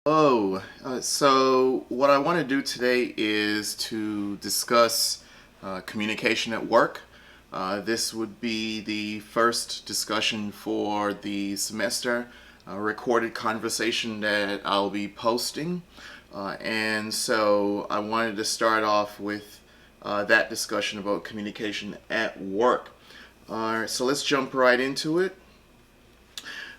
So what I want to do today is to discuss communication at work. This would be the first discussion for the semester, a recorded conversation that I'll be posting. And so I wanted to start off with that discussion about communication at work. All right, so let's jump right into it.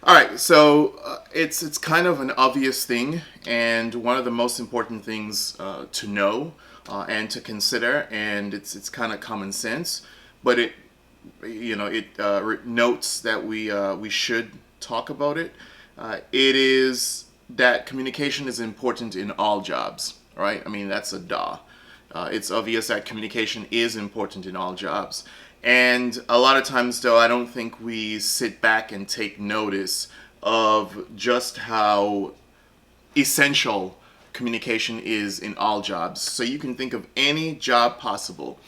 All right, so it's kind of an obvious thing, and one of the most important things to know and to consider, and it's kind of common sense, but it notes that we should talk about it. It is that communication is important in all jobs, right? I mean that's a duh. It's obvious that communication is important in all jobs. And a lot of times, though, I don't think we sit back and take notice of just how essential communication is in all jobs. So you can think of any job possible.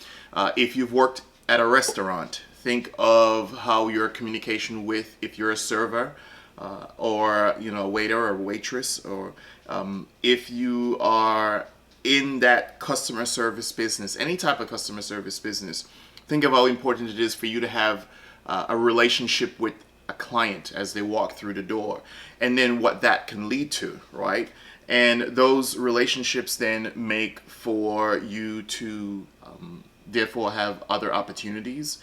If you've worked at a restaurant, think of how your communication with, if you're a server, or a waiter or waitress, or if you are in that customer service business, any type of customer service business, think of how important it is for you to have a relationship with a client as they walk through the door, and then what that can lead to, right? And those relationships then make for you to therefore have other opportunities,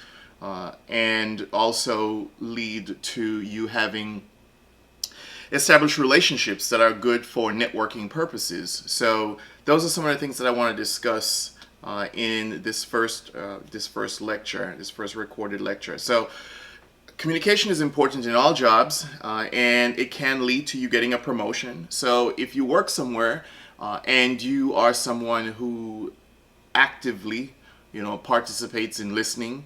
and also lead to you having establish relationships that are good for networking purposes. So those are some of the things that I want to discuss in this first lecture, this first recorded lecture. So communication is important in all jobs, and it can lead to you getting a promotion. So if you work somewhere and you are someone who actively, participates in listening,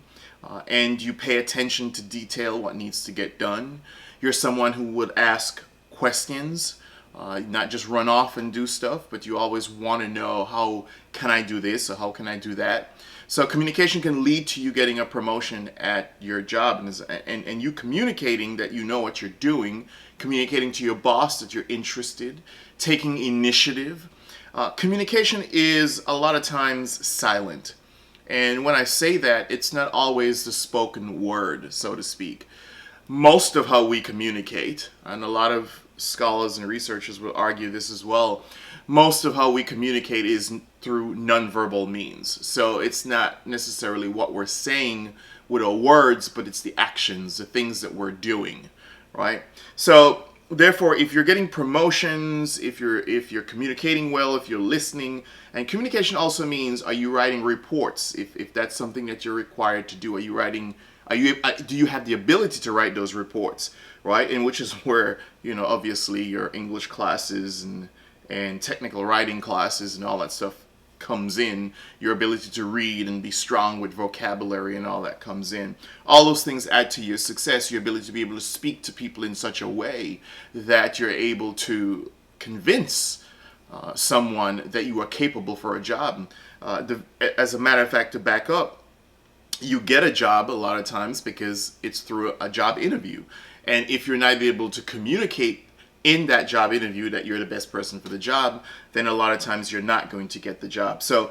and you pay attention to detail what needs to get done, you're someone who would ask questions, not just run off and do stuff, but you always want to know, how can I do this or how can I do that? So communication can lead to you getting a promotion at your job, and you communicating that you know what you're doing, communicating to your boss that you're interested, taking initiative. Communication is a lot of times silent. And when I say that, it's not always the spoken word, so to speak. Most of how we communicate, and a lot of scholars and researchers will argue this as well, most of how we communicate is through nonverbal means. So it's not necessarily what we're saying with our words, but it's the actions, the things that we're doing, right? So therefore, if you're getting promotions, if you're communicating well, if you're listening, and communication also means, are you writing reports? If that's something that you're required to do, do you have the ability to write those reports, right? And which is where, obviously your English classes and technical writing classes and all that stuff comes in. Your ability to read and be strong with vocabulary and all that comes in. All those things add to your success, your ability to be able to speak to people in such a way that you're able to convince someone that you are capable for a job. As a matter of fact, to back up, you get a job a lot of times because it's through a job interview. And if you're not able to communicate in that job interview that you're the best person for the job, then a lot of times you're not going to get the job. So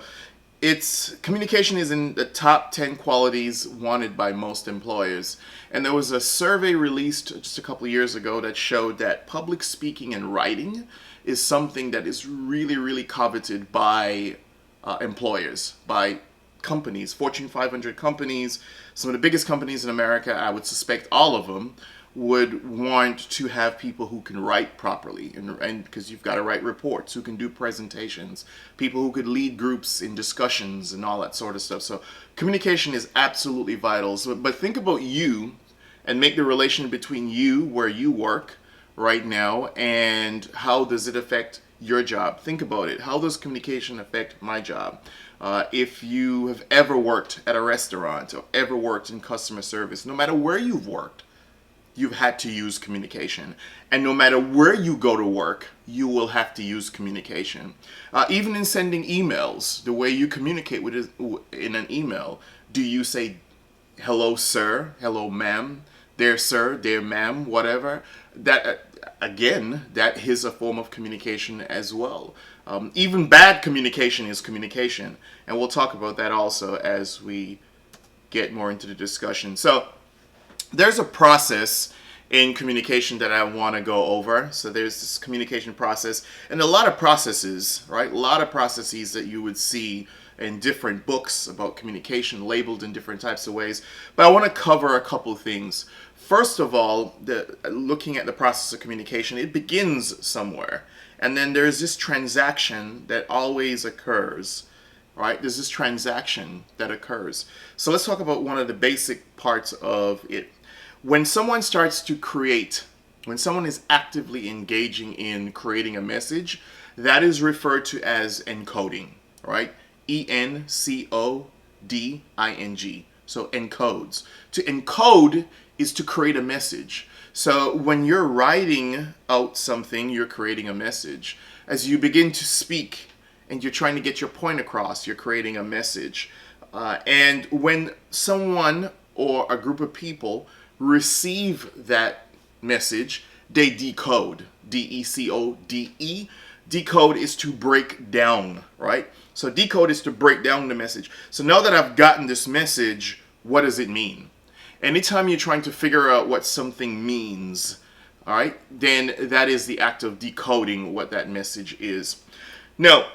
communication is in the top 10 qualities wanted by most employers. And there was a survey released just a couple of years ago that showed that public speaking and writing is something that is really, really coveted by employers, by companies, Fortune 500 companies, some of the biggest companies in America. I would suspect all of them would want to have people who can write properly, and because you've got to write reports, who can do presentations, people who could lead groups in discussions and all that sort of stuff. So communication is absolutely vital. But think about you, and make the relation between you, where you work right now, and how does it affect your job. Think about it. How does communication affect my job? If you have ever worked at a restaurant or ever worked in customer service, no matter where you've worked, you've had to use communication. And no matter where you go to work, you will have to use communication. Even in sending emails, the way you communicate in an email, do you say, hello, sir, hello, ma'am, dear sir, dear ma'am, whatever? That again, that is a form of communication as well. Even bad communication is communication. And we'll talk about that also as we get more into the discussion. So there's a process in communication that I want to go over. So there's this communication process and a lot of processes, right? A lot of processes that you would see in different books about communication labeled in different types of ways. But I want to cover a couple things. First of all, looking at the process of communication, it begins somewhere. And then there's this transaction that always occurs, right? There's this transaction that occurs. So let's talk about one of the basic parts of it. When someone starts to create, when someone is actively engaging in creating a message, that is referred to as encoding, right? encoding. So encodes. To encode is to create a message. So when you're writing out something, you're creating a message. As you begin to speak and you're trying to get your point across, you're creating a message. And when someone or a group of people receive that message, they decode. D-E-C-O-D-E. Decode is to break down, right? So decode is to break down the message. So now that I've gotten this message, what does it mean? Anytime you're trying to figure out what something means, all right, then that is the act of decoding what that message is. Now,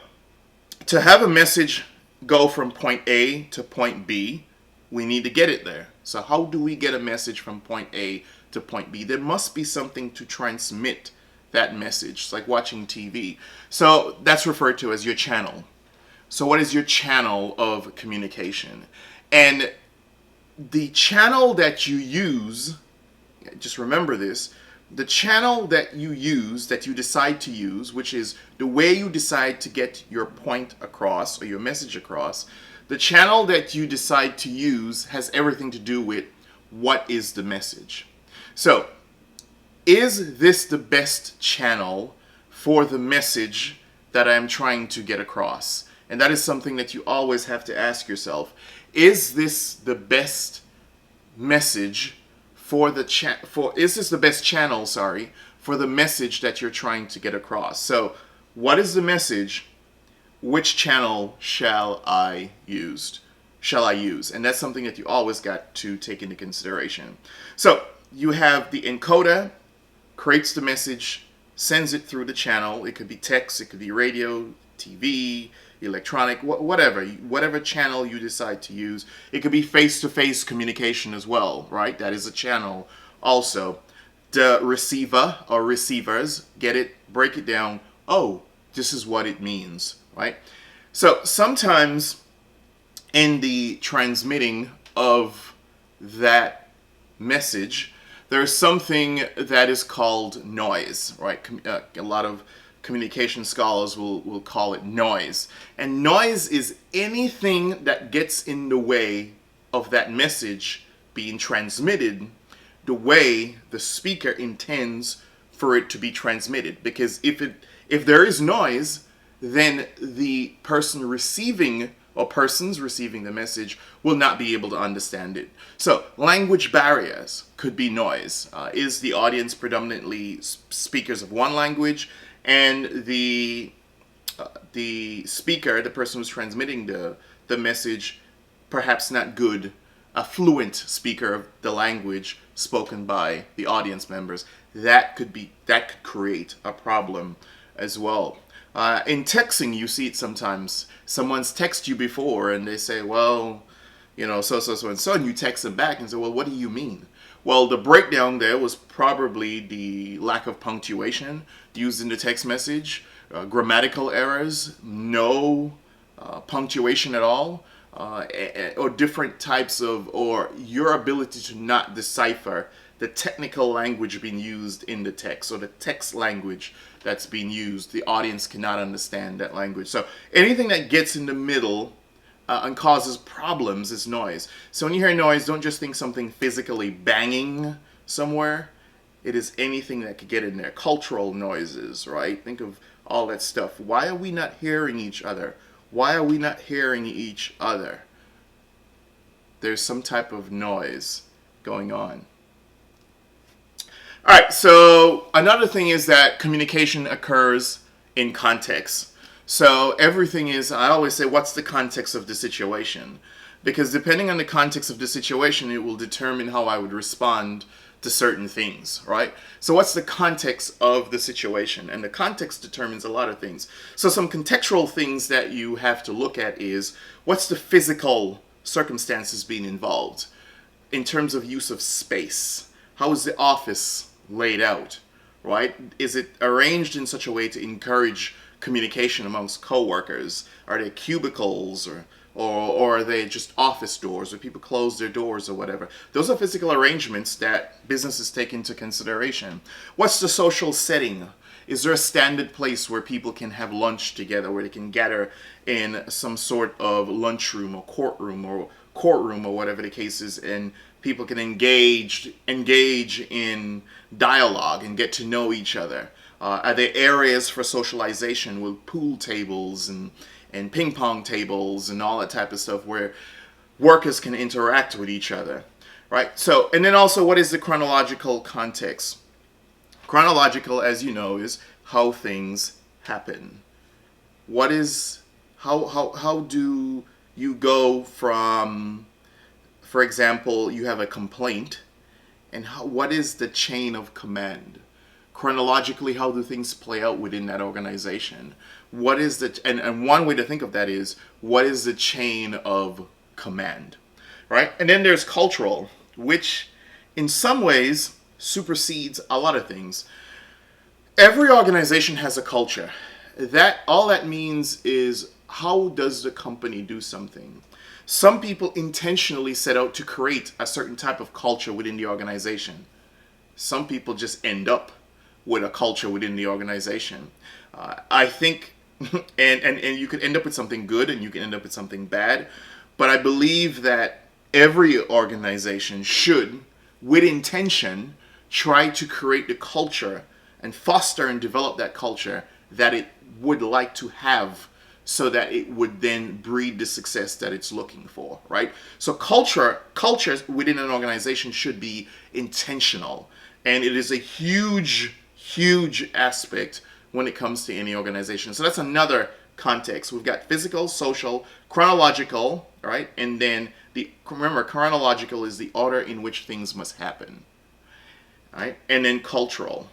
to have a message go from point A to point B, we need to get it there. So how do we get a message from point A to point B? There must be something to transmit that message. It's like watching TV. So that's referred to as your channel. So what is your channel of communication? And the channel that you use, just remember this, the channel that you use, that you decide to use, which is the way you decide to get your point across or your message across, the channel that you decide to use has everything to do with what is the message. So, is this the best channel for the message that I'm trying to get across? And that is something that you always have to ask yourself. Is this the best message for the is this the best channel, for the message that you're trying to get across? So, what is the message? Which channel shall I use? And that's something that you always got to take into consideration. So you have the encoder, creates the message, sends it through the channel. It could be text, it could be radio, TV, electronic, whatever channel you decide to use. It could be face-to-face communication as well, right? That is a channel also. The receiver or receivers get it, break it down. Oh, this is what it means, right? So sometimes in the transmitting of that message, there's something that is called noise, right? A lot of communication scholars will call it noise. And noise is anything that gets in the way of that message being transmitted the way the speaker intends for it to be transmitted. Because if there is noise, then the person receiving or persons receiving the message will not be able to understand it. So language barriers could be noise. Is the audience predominantly speakers of one language, and the speaker, the person who's transmitting the message, perhaps not good, a fluent speaker of the language spoken by the audience members? That could create a problem as well. In texting, you see it sometimes. Someone's texted you before and they say, well, so, and you text them back and say, well, what do you mean? Well, the breakdown there was probably the lack of punctuation used in the text message, grammatical errors, no punctuation at all, or different types of, or your ability to not decipher the technical language being used in the text, or the text language that's being used. The audience cannot understand that language. So anything that gets in the middle and causes problems is noise. So when you hear noise, don't just think something physically banging somewhere. It is anything that could get in there. Cultural noises, right? Think of all that stuff. Why are we not hearing each other? Why are we not hearing each other? There's some type of noise going on. All right, so another thing is that communication occurs in context. So everything is, I always say, what's the context of the situation? Because depending on the context of the situation, it will determine how I would respond to certain things, right? So what's the context of the situation? And the context determines a lot of things. So some contextual things that you have to look at is what's the physical circumstances being involved in terms of use of space. How is the office laid out, right? Is it arranged in such a way to encourage communication amongst coworkers? Are they cubicles or are they just office doors where people close their doors or whatever? Those are physical arrangements that businesses take into consideration. What's the social setting? Is there a standard place where people can have lunch together, where they can gather in some sort of lunchroom or courtroom or whatever the case is, and people can engage in dialogue and get to know each other? Are there areas for socialization with pool tables and ping pong tables and all that type of stuff where workers can interact with each other, right? So, and then also, what is the chronological context? Chronological, as you know, is how things happen. What is, how do you go from, for example, you have a complaint, and what is the chain of command? Chronologically, how do things play out within that organization? What is the, and one way to think of that is, what is the chain of command, right? And then there's cultural, which in some ways supersedes a lot of things. Every organization has a culture. That, all that means is, how does the company do something? Some people intentionally set out to create a certain type of culture within the organization. Some people just end up with a culture within the organization. I think, and you could end up with something good and you can end up with something bad, but I believe that every organization should, with intention, try to create the culture and foster and develop that culture that it would like to have, so that it would then breed the success that it's looking for, right? So cultures within an organization should be intentional, and it is a huge aspect when it comes to any organization. So that's another context. We've got physical, social, chronological, right? And then remember, chronological is the order in which things must happen, right? And then cultural.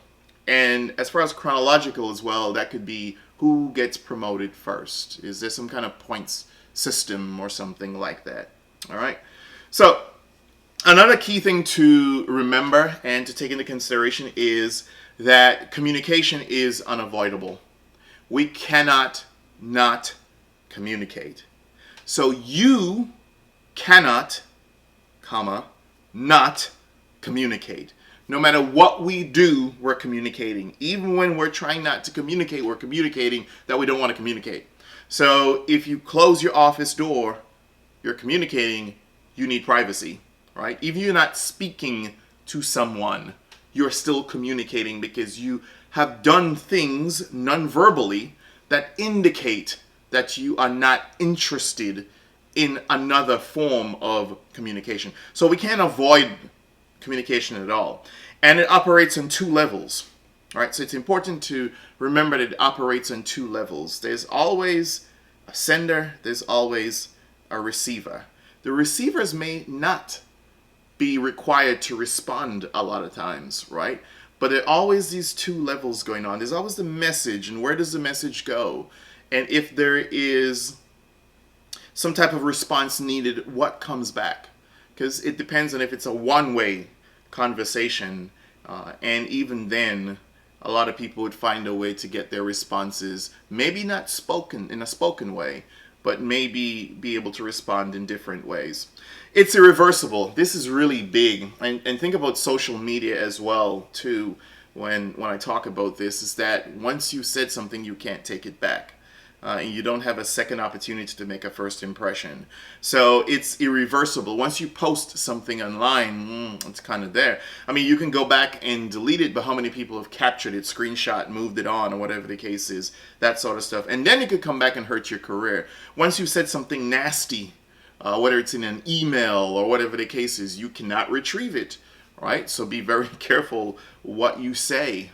And as far as chronological as well, that could be who gets promoted first. Is there some kind of points system or something like that? All right. So another key thing to remember and to take into consideration is that communication is unavoidable. We cannot not communicate. So you cannot, not communicate. No matter what we do, we're communicating. Even when we're trying not to communicate, we're communicating that we don't want to communicate. So if you close your office door, you're communicating you need privacy, right? Even if you're not speaking to someone, you're still communicating because you have done things non-verbally that indicate that you are not interested in another form of communication. So we can't avoid communication at all. And it operates on two levels, right? So it's important to remember that it operates on two levels. There's always a sender, there's always a receiver. The receivers may not be required to respond a lot of times, right? But there are always these two levels going on. There's always the message, and where does the message go? And if there is some type of response needed, what comes back? Because it depends on if it's a one-way conversation, and even then, a lot of people would find a way to get their responses, maybe not spoken in a spoken way, but maybe be able to respond in different ways. It's irreversible. This is really big, and think about social media as well too. When I talk about this, is that once you said something, you can't take it back. And you don't have a second opportunity to make a first impression. So it's irreversible. Once you post something online, it's kind of there. I mean, you can go back and delete it, but how many people have captured it, screenshot, moved it on, or whatever the case is, that sort of stuff. And then it could come back and hurt your career. Once you said something nasty, whether it's in an email or whatever the case is, you cannot retrieve it, right? So be very careful what you say,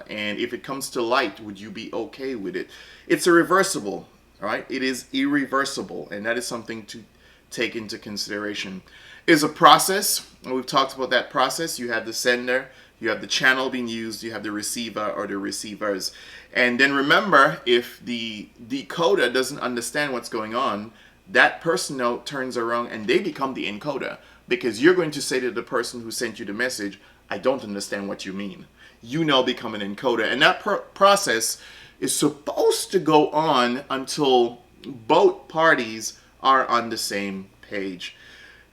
and if it comes to light, would you be okay with it? It's irreversible, right? It is irreversible, and that is something to take into consideration. Is a process, and we've talked about that process. You have the sender, you have the channel being used, you have the receiver or the receivers. And then remember, if the decoder doesn't understand what's going on, that person now turns around and they become the encoder, because you're going to say to the person who sent you the message, I don't understand what you mean. You now become an encoder. And that process is supposed to go on until both parties are on the same page.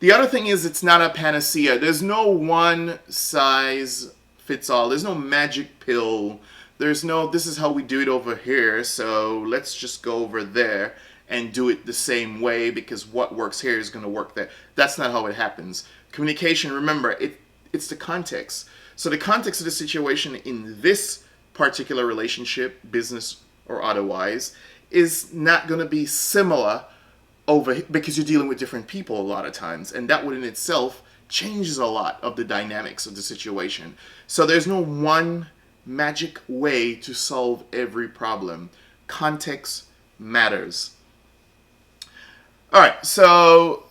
The other thing is, it's not a panacea. There's no one size fits all. There's no magic pill. There's no, this is how we do it over here, so let's just go over there and do it the same way because what works here is going to work there. That's not how it happens. Communication, remember, it's the context. So the context of the situation in this particular relationship, business or otherwise, is not going to be similar over, because you're dealing with different people a lot of times, and that would in itself changes a lot of the dynamics of the situation. So there's no one magic way to solve every problem. Context matters. All right, so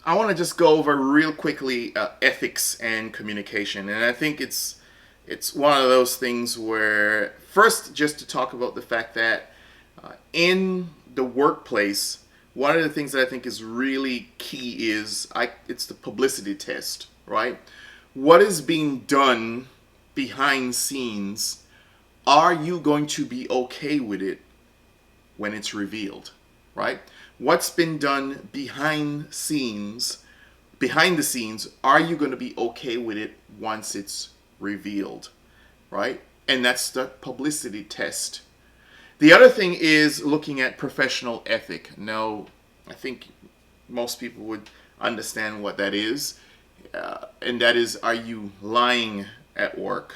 I want to just go over real quickly ethics and communication, and I think it's one of those things where, first, just to talk about the fact that in the workplace, one of the things that I think is really key is it's the publicity test, right? What is being done behind scenes? Are you going to be okay with it when it's revealed, right? What's been done behind the scenes, are you going to be okay with it once it's revealed, right? And that's the publicity test. The other thing is looking at professional ethic. Now, I think most people would understand what that is. And that is, are you lying at work?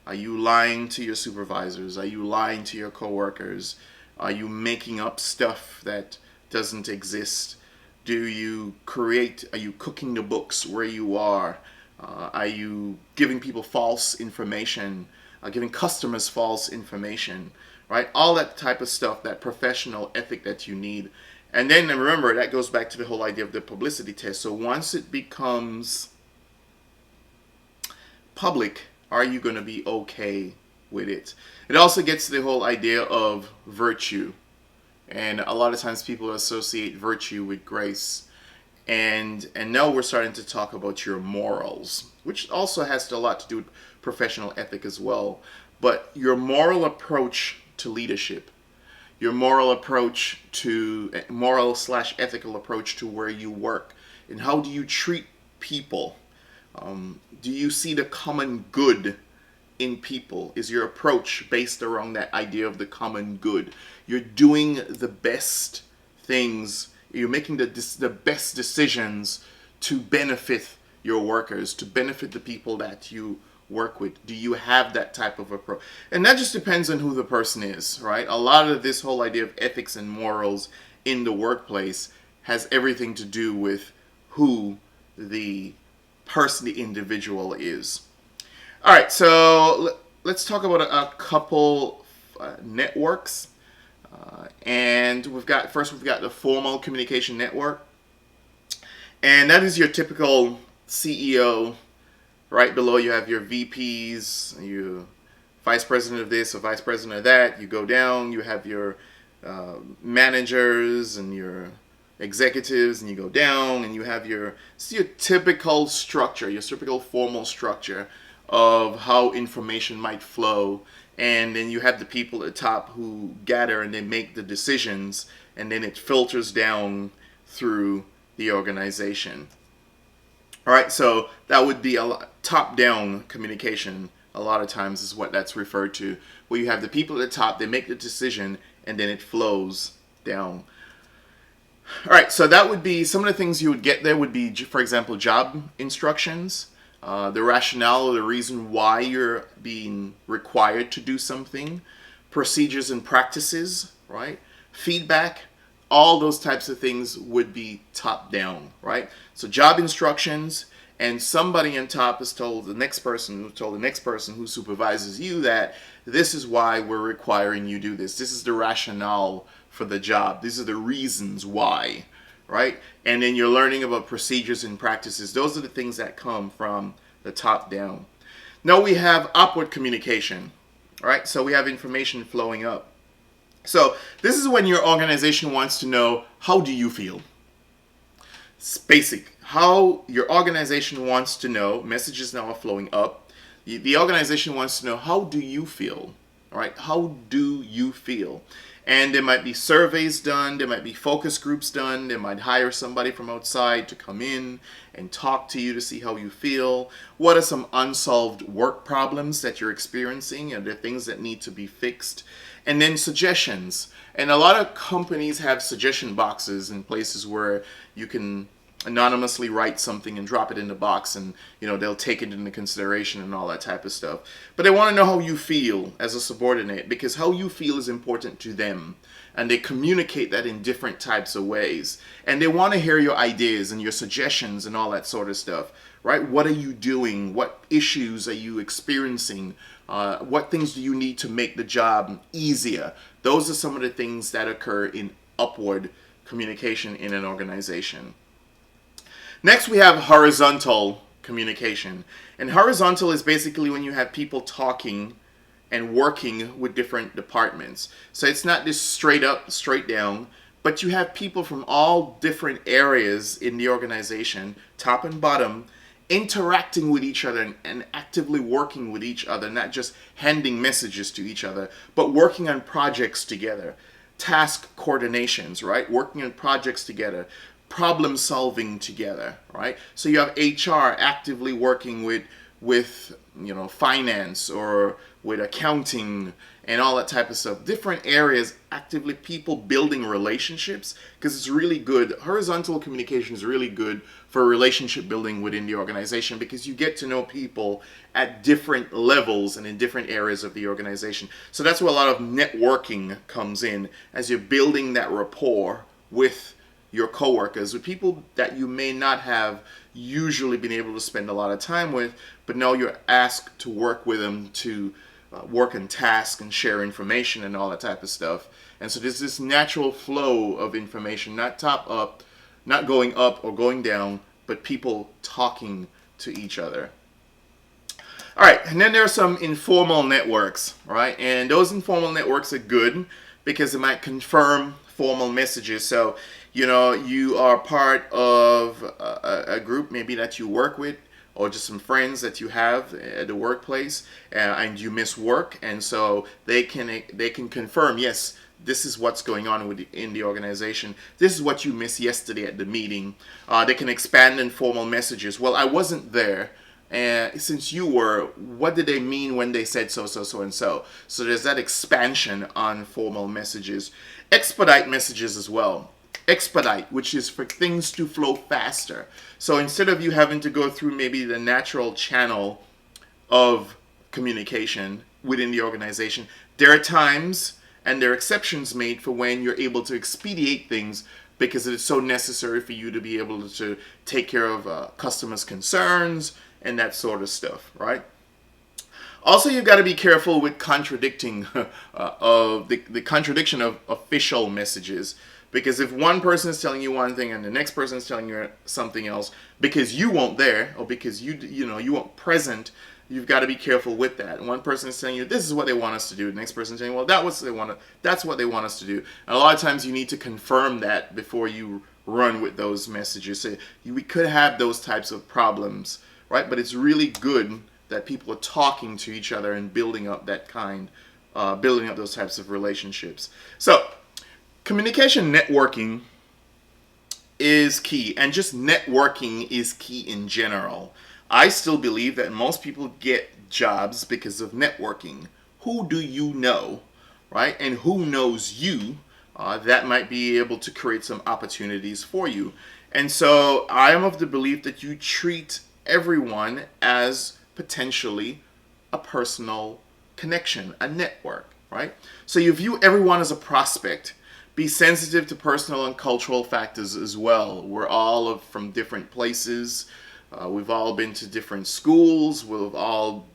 Are you lying to your supervisors? Are you lying to your coworkers? Are you making up stuff that doesn't exist? Are you cooking the books where you are? Are you giving people false information? Giving customers false information? Right? All that type of stuff, that professional ethic that you need. And then remember, that goes back to the whole idea of the publicity test. So once it becomes public, are you going to be okay with it? It also gets to the whole idea of virtue. And a lot of times people associate virtue with grace. And now we're starting to talk about your morals, which also has a lot to do with professional ethic as well. But your moral approach to leadership, your moral / ethical approach to where you work, and how do you treat people? Do you see the common good in people? Is your approach based around that idea of the common good? You're doing the best things. You're making the best decisions to benefit your workers, to benefit the people that you work with. Do you have that type of approach? And that just depends on who the person is, right? A lot of this whole idea of ethics and morals in the workplace has everything to do with who the person, the individual is. All right, so let's talk about a couple networks. And we've got the formal communication network. And that is your typical CEO. Right below you have your VPs, your vice president of this or vice president of that. You go down, you have your managers and your executives, and you go down and you have your typical structure, your typical formal structure of how information might flow. And then you have the people at the top who gather and they make the decisions, and then it filters down through the organization. All right, so that would be a top-down communication. A lot of times is what that's referred to, where you have the people at the top, they make the decision, and then it flows down. All right, so that would be some of the things you would get there would be, for example, job instructions, the rationale or the reason why you're being required to do something, procedures and practices, right? Feedback, all those types of things would be top down, right? So job instructions, and somebody on top has told the next person who told the next person who supervises you that this is why we're requiring you do this. This is the rationale for the job. These are the reasons why, right? And then you're learning about procedures and practices. Those are the things that come from the top down. Now we have upward communication, right? So we have information flowing up. So this is when your organization wants to know, how do you feel? It's basic. How your organization wants to know, messages now are flowing up. The organization wants to know, how do you feel? All right, how do you feel? And there might be surveys done, there might be focus groups done, they might hire somebody from outside to come in and talk to you to see how you feel. What are some unsolved work problems that you're experiencing? Are there things that need to be fixed? And then suggestions. And a lot of companies have suggestion boxes in places where you can anonymously write something and drop it in the box, and they'll take it into consideration and all that type of stuff. But they want to know how you feel as a subordinate, because how you feel is important to them, and they communicate that in different types of ways, and they want to hear your ideas and your suggestions and all that sort of stuff, right? What are you doing? What issues are you experiencing? What things do you need to make the job easier? Those are some of the things that occur in upward communication in an organization. Next, we have horizontal communication. And horizontal is basically when you have people talking and working with different departments. So it's not just straight up, straight down, but you have people from all different areas in the organization, top and bottom, interacting with each other and actively working with each other, not just handing messages to each other, but working on projects together, task coordinations, right? Working on projects together, problem solving together, right? So you have HR actively working with finance or with accounting and all that type of stuff. Different areas, actively people building relationships, because it's really good. Horizontal communication is really good for relationship building within the organization, because you get to know people at different levels and in different areas of the organization. So that's where a lot of networking comes in, as you're building that rapport with your coworkers, with people that you may not have usually been able to spend a lot of time with, but now you're asked to work with them to work on tasks and share information and all that type of stuff. And so there's this natural flow of information, not top up, not going up or going down, but people talking to each other. All right, and then there are some informal networks, right? And those informal networks are good because they might confirm formal messages. So you are part of a group maybe that you work with, or just some friends that you have at the workplace, and you miss work, and so they can confirm, yes, this is what's going on in the organization. This is what you missed yesterday at the meeting. They can expand informal messages. Well, I wasn't there. Since you were, what did they mean when they said so, and so? So there's that expansion on formal messages. Expedite messages as well. Expedite, which is for things to flow faster. So instead of you having to go through maybe the natural channel of communication within the organization, there are times and there are exceptions made for when you're able to expedite things, because it is so necessary for you to be able to take care of customers' concerns and that sort of stuff, right? Also, you've got to be careful with contradicting of the contradiction of official messages. Because if one person is telling you one thing and the next person is telling you something else, because you weren't there or because you weren't present, you've got to be careful with that. One person is telling you this is what they want us to do. The next person is saying, well, that's what they want us to do. And a lot of times you need to confirm that before you run with those messages. So we could have those types of problems, right? But it's really good that people are talking to each other and building up building up those types of relationships. So communication networking is key, and just networking is key in general. I still believe that most people get jobs because of networking. Who do you know, right? And who knows you? That might be able to create some opportunities for you. And so I am of the belief that you treat everyone as potentially a personal connection, a network, right? So you view everyone as a prospect. Be sensitive to personal and cultural factors as well. We're all from different places. We've all been to different schools. We've all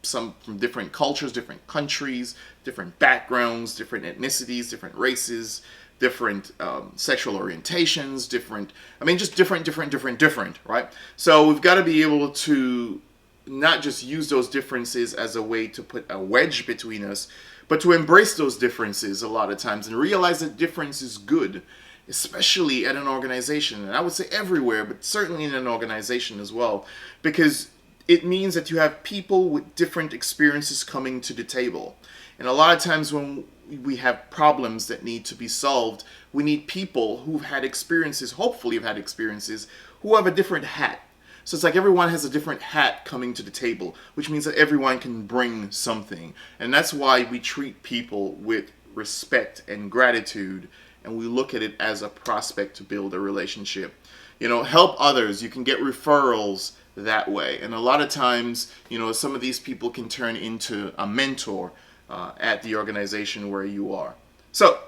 some from different cultures, different countries, different backgrounds, different ethnicities, different races, different sexual orientations, just different, right? So we've got to be able to not just use those differences as a way to put a wedge between us, but to embrace those differences a lot of times and realize that difference is good, especially at an organization. And I would say everywhere, but certainly in an organization as well, because it means that you have people with different experiences coming to the table. And a lot of times when we have problems that need to be solved, we need people who've had experiences, hopefully have had experiences, who have a different hat. So it's like everyone has a different hat coming to the table, which means that everyone can bring something. And that's why we treat people with respect and gratitude, and we look at it as a prospect to build a relationship. Help others. You can get referrals that way. And a lot of times, some of these people can turn into a mentor at the organization where you are. So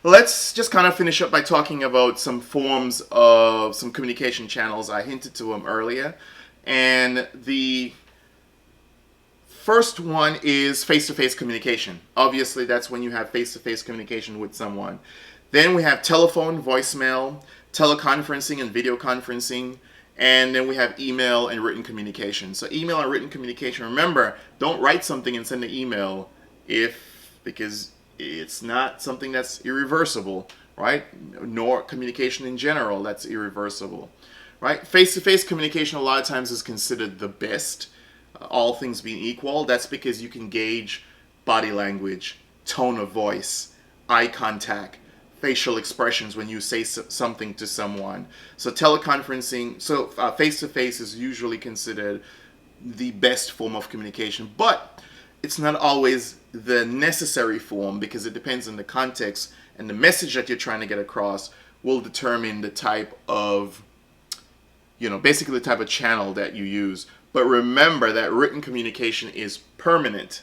let's just kind of finish up by talking about some forms of some communication channels. I hinted to them earlier. And the first one is face-to-face communication. Obviously, that's when you have face-to-face communication with someone. Then we have telephone, voicemail, teleconferencing, and video conferencing. And then we have email and written communication. So email and written communication, remember, don't write something and send an email because it's not something that's irreversible, right? Nor communication in general that's irreversible, right? Face-to-face communication a lot of times is considered the best, all things being equal. That's because you can gauge body language, tone of voice, eye contact, facial expressions when you say something to someone. So teleconferencing, face-to-face is usually considered the best form of communication, but it's not always the necessary form because it depends on the context, and the message that you're trying to get across will determine the type of, basically the type of channel that you use. But remember that written communication is permanent.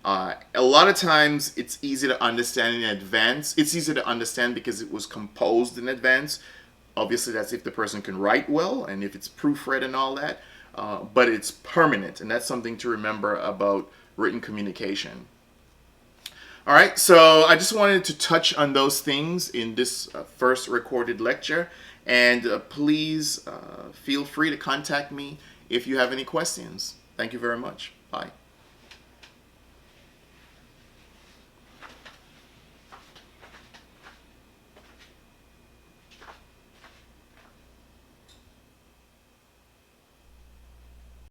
A lot of times it's easy to understand in advance. It's easy to understand because it was composed in advance. Obviously, that's if the person can write well and if it's proofread and all that. But it's permanent, and that's something to remember about written communication. All right, so I just wanted to touch on those things in this first recorded lecture. And please feel free to contact me if you have any questions. Thank you very much. Bye.